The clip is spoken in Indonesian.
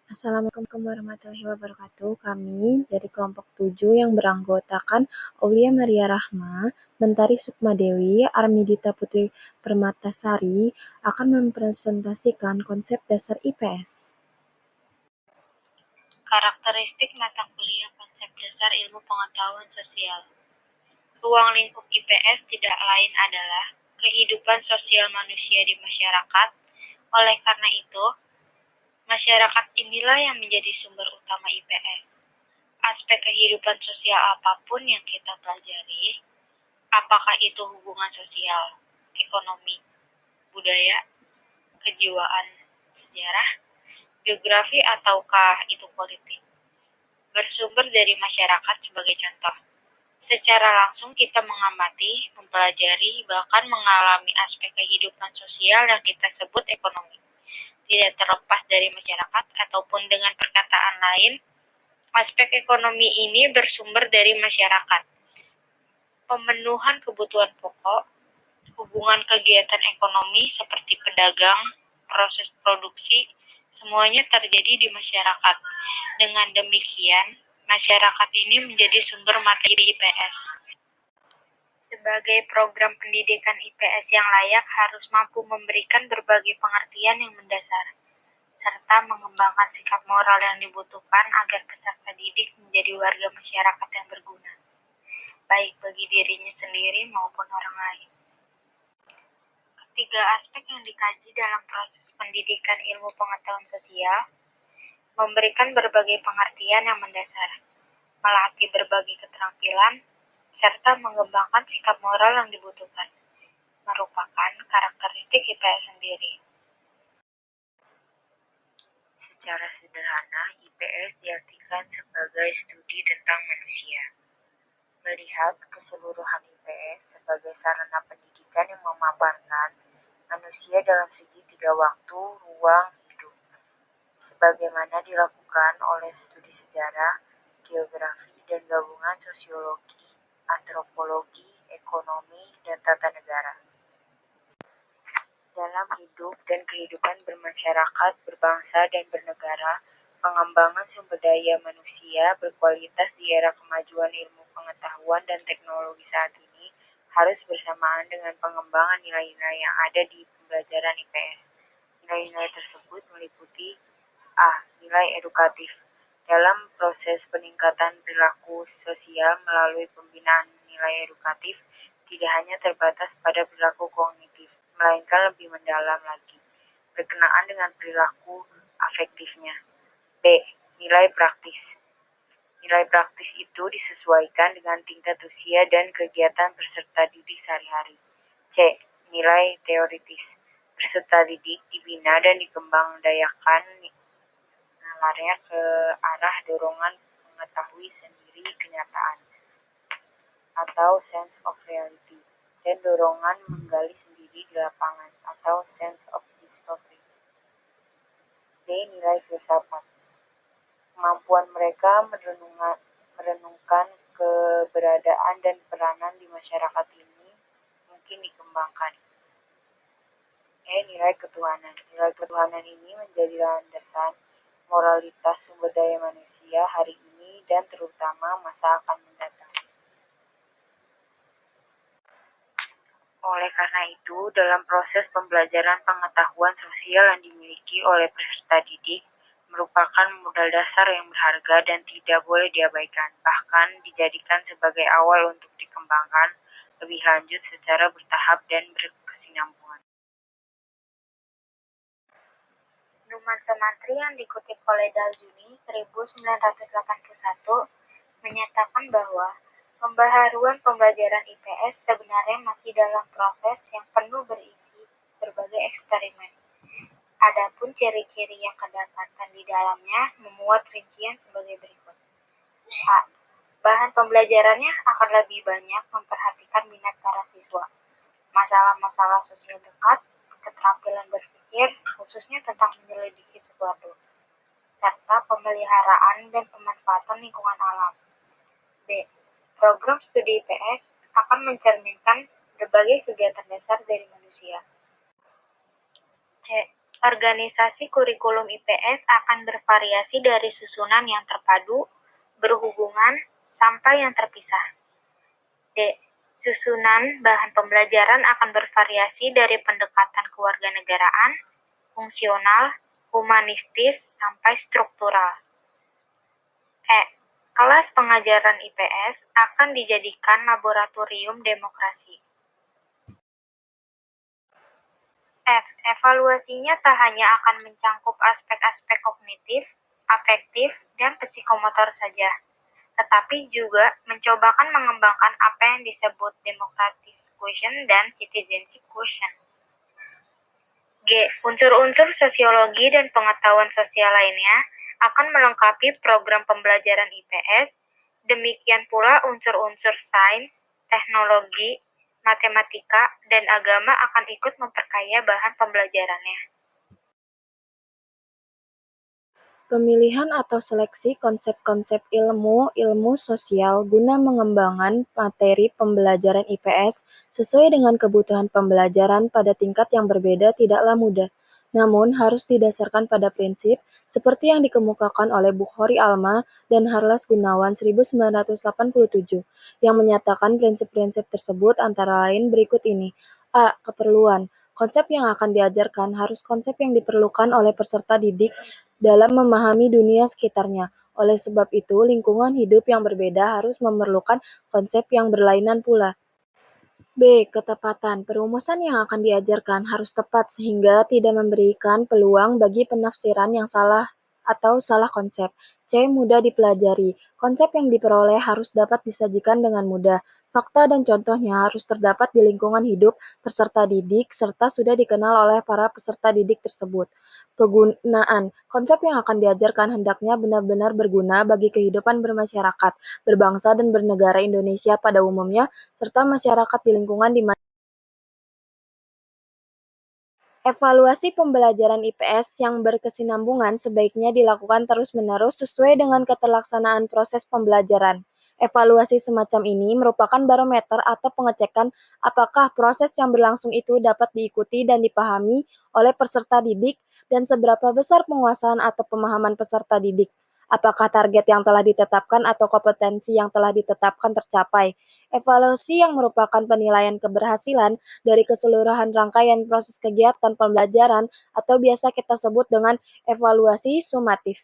Assalamualaikum warahmatullahi wabarakatuh. Kami dari kelompok 7 yang beranggotakan Aulia Maria Rahma, Mentari Sukmadewi, Armidita Putri Permatasari akan mempresentasikan konsep dasar IPS. Karakteristik mata kuliah konsep dasar ilmu pengetahuan sosial. Ruang lingkup IPS tidak lain adalah kehidupan sosial manusia di masyarakat. Oleh karena itu, masyarakat inilah yang menjadi sumber utama IPS. Aspek kehidupan sosial apapun yang kita pelajari, apakah itu hubungan sosial, ekonomi, budaya, kejiwaan, sejarah, geografi, ataukah itu politik, bersumber dari masyarakat sebagai contoh. Secara langsung kita mengamati, mempelajari, bahkan mengalami aspek kehidupan sosial yang kita sebut ekonomi. Tidak terlepas dari masyarakat ataupun dengan perkataan lain, aspek ekonomi ini bersumber dari masyarakat. Pemenuhan kebutuhan pokok, hubungan kegiatan ekonomi seperti pedagang, proses produksi, semuanya terjadi di masyarakat. Dengan demikian, masyarakat ini menjadi sumber materi IPS. Sebagai program pendidikan IPS yang layak harus mampu memberikan berbagai pengertian yang mendasar, serta mengembangkan sikap moral yang dibutuhkan agar peserta didik menjadi warga masyarakat yang berguna, baik bagi dirinya sendiri maupun orang lain. Ketiga aspek yang dikaji dalam proses pendidikan ilmu pengetahuan sosial, memberikan berbagai pengertian yang mendasar, melatih berbagai keterampilan, serta mengembangkan sikap moral yang dibutuhkan, merupakan karakteristik IPS sendiri. Secara sederhana, IPS diartikan sebagai studi tentang manusia. Melihat keseluruhan IPS sebagai sarana pendidikan yang memaparkan manusia dalam segi 3 waktu, ruang, hidup, sebagaimana dilakukan oleh studi sejarah, geografi, dan gabungan sosiologi, antropologi, ekonomi, dan tata negara. Dalam hidup dan kehidupan bermasyarakat, berbangsa, dan bernegara, pengembangan sumber daya manusia berkualitas di era kemajuan ilmu pengetahuan dan teknologi saat ini harus bersamaan dengan pengembangan nilai-nilai yang ada di pembelajaran IPS. Nilai-nilai tersebut meliputi A. Nilai edukatif. Dalam proses peningkatan perilaku sosial melalui pembinaan nilai edukatif, tidak hanya terbatas pada perilaku kognitif, melainkan lebih mendalam lagi, berkenaan dengan perilaku afektifnya. B. Nilai praktis. Nilai praktis itu disesuaikan dengan tingkat usia dan kegiatan peserta didik sehari-hari. C. Nilai teoritis. Peserta didik dibina dan dikembangdayakan nalarnya ke arah dorongan mengetahui sendiri kenyataan atau sense of reality, dan dorongan menggali sendiri di lapangan atau sense of discovery. D. Nilai filsafat. Kemampuan mereka merenungkan keberadaan dan peranan di masyarakat ini mungkin dikembangkan. E. Nilai ketuhanan. Nilai ketuhanan ini menjadi landasan moralitas sumber daya manusia hari ini dan terutama masa akan mendatang. Oleh karena itu, dalam proses pembelajaran pengetahuan sosial yang dimiliki oleh peserta didik, merupakan modal dasar yang berharga dan tidak boleh diabaikan, bahkan dijadikan sebagai awal untuk dikembangkan lebih lanjut secara bertahap dan berkesinambungan. Numansa Mantri yang dikutip oleh Daljuni 1981 menyatakan bahwa pembaharuan pembelajaran IPS sebenarnya masih dalam proses yang penuh berisi berbagai eksperimen. Adapun ciri-ciri yang kedapatan di dalamnya memuat rincian sebagai berikut. A. Bahan pembelajarannya akan lebih banyak memperhatikan minat para siswa, masalah-masalah sosial dekat, keterampilan berpikir, khususnya tentang menyelidiki sesuatu, serta pemeliharaan dan pemanfaatan lingkungan alam. B. Program studi IPS akan mencerminkan berbagai kegiatan dasar dari manusia. C. Organisasi kurikulum IPS akan bervariasi dari susunan yang terpadu, berhubungan, sampai yang terpisah. D. Susunan bahan pembelajaran akan bervariasi dari pendekatan kewarganegaraan, fungsional, humanistis, sampai struktural. E. Kelas pengajaran IPS akan dijadikan laboratorium demokrasi. F. Evaluasinya tak hanya akan mencangkup aspek-aspek kognitif, afektif, dan psikomotor saja, tetapi juga mencobakan mengembangkan apa yang disebut democratic quotient dan citizenship quotient. G. Unsur-unsur sosiologi dan pengetahuan sosial lainnya akan melengkapi program pembelajaran IPS, demikian pula unsur-unsur sains, teknologi, matematika, dan agama akan ikut memperkaya bahan pembelajarannya. Pemilihan atau seleksi konsep-konsep ilmu sosial guna mengembangkan materi pembelajaran IPS sesuai dengan kebutuhan pembelajaran pada tingkat yang berbeda tidaklah mudah, namun harus didasarkan pada prinsip seperti yang dikemukakan oleh Bukhari Alma dan Harlas Gunawan 1987, yang menyatakan prinsip-prinsip tersebut antara lain berikut ini. A. Keperluan. Konsep yang akan diajarkan harus konsep yang diperlukan oleh peserta didik dalam memahami dunia sekitarnya. Oleh sebab itu, lingkungan hidup yang berbeda harus memerlukan konsep yang berlainan pula. B. Ketepatan. Perumusan yang akan diajarkan harus tepat sehingga tidak memberikan peluang bagi penafsiran yang salah atau salah konsep. C. Mudah dipelajari. Konsep yang diperoleh harus dapat disajikan dengan mudah. Fakta dan contohnya harus terdapat di lingkungan hidup peserta didik serta sudah dikenal oleh para peserta didik tersebut. Kegunaan. Konsep yang akan diajarkan hendaknya benar-benar berguna bagi kehidupan bermasyarakat, berbangsa dan bernegara Indonesia pada umumnya, serta masyarakat di lingkungan di mana. Evaluasi pembelajaran IPS yang berkesinambungan sebaiknya dilakukan terus-menerus sesuai dengan keterlaksanaan proses pembelajaran. Evaluasi semacam ini merupakan barometer atau pengecekan apakah proses yang berlangsung itu dapat diikuti dan dipahami oleh peserta didik dan seberapa besar penguasaan atau pemahaman peserta didik. Apakah target yang telah ditetapkan atau kompetensi yang telah ditetapkan tercapai. Evaluasi yang merupakan penilaian keberhasilan dari keseluruhan rangkaian proses kegiatan pembelajaran atau biasa kita sebut dengan evaluasi sumatif.